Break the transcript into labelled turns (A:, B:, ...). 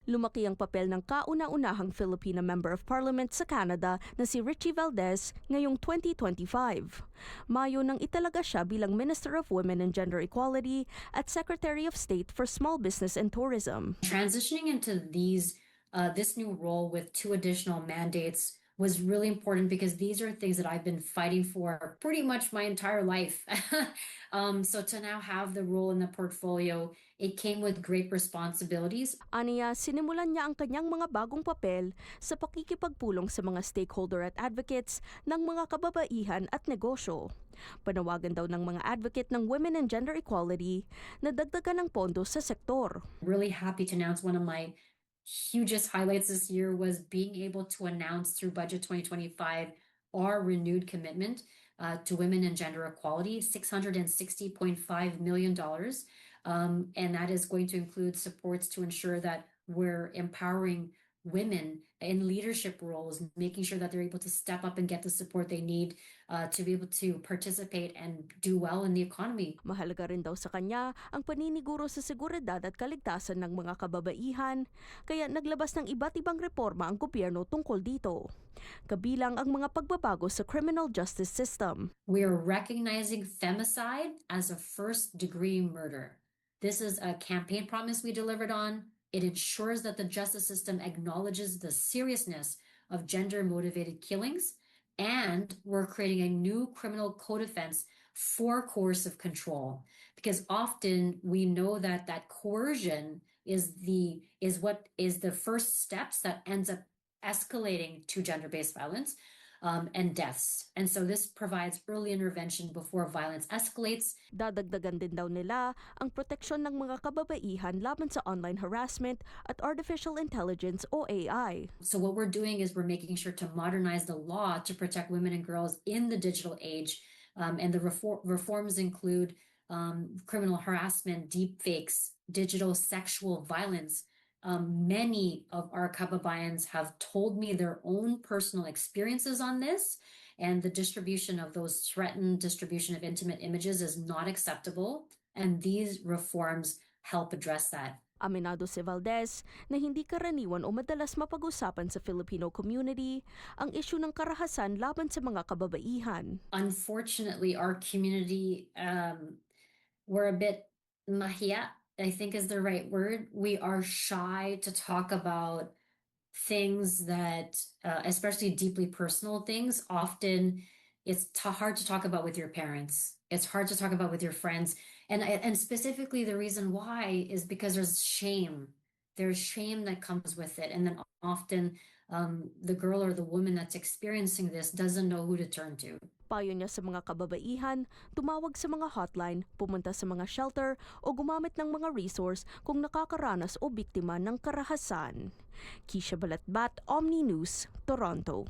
A: Lumaki ang papel ng kauna-unahang Filipina Member of Parliament sa Canada na si Richie Valdez ngayong 2025. Mayo nang italaga siya bilang Minister of Women and Gender Equality at Secretary of State for Small Business and Tourism.
B: Transitioning into this new role with 2 additional mandates was really important because these are things that I've been fighting for pretty much my entire life. So to now have the role in the portfolio, it came with great responsibilities.
A: Aniya, sinimulan niya ang kanyang mga bagong papel sa pakikipagpulong sa mga stakeholder at advocates ng mga kababaihan at negosyo. Panawagan daw ng mga advocate ng women and gender equality na dagdagan ng pondo sa sektor.
B: Really happy to announce one of my hugest highlights this year was being able to announce through Budget 2025 our renewed commitment to women and gender equality, $660.5 million. And that is going to include supports to ensure that we're empowering women in leadership roles, making sure that they're able to step up and get the support they need to be able to participate and do well in the economy.
A: Mahalaga rin daw sa kanya ang paniniguro sa seguridad at kaligtasan ng mga kababaihan, kaya naglabas ng iba't ibang reforma ang gobyerno tungkol dito. Kabilang ang mga pagbabago sa criminal justice system.
B: We are recognizing femicide as a first-degree murder. This is a campaign promise we delivered on. It ensures that the justice system acknowledges the seriousness of gender-motivated killings, and we're creating a new criminal code offense for coercive control. Because often we know that coercion is what is the first steps that ends up escalating to gender-based violence and deaths. And so this provides early intervention before violence escalates.
A: Dadagdagan din daw nila ang proteksyon ng mga kababaihan laban sa online harassment at artificial intelligence o AI.
B: So what we're doing is we're making sure to modernize the law to protect women and girls in the digital age. And the reforms include criminal harassment, deepfakes, digital sexual violence. Many of our kababayans have told me their own personal experiences on this, and the distribution of those threatened distribution of intimate images is not acceptable, and these reforms help address that.
A: Aminado si Valdez na hindi karaniwan o madalas mapag-usapan sa Filipino community ang isyu ng karahasan laban sa mga kababaihan.
B: Unfortunately, our community, we're a bit mahiya, I think is the right word. We are shy to talk about things that, especially deeply personal things. Often it's hard to talk about with your parents. It's hard to talk about with your friends. And specifically the reason why is because there's shame. There's shame that comes with it. And then often the girl or the woman that's experiencing this doesn't know who to turn to.
A: Payo niya sa mga kababaihan, tumawag sa mga hotline, pumunta sa mga shelter o gumamit ng mga resource kung nakakaranas o biktima ng karahasan. Kisha Balatbat, Omni News, Toronto.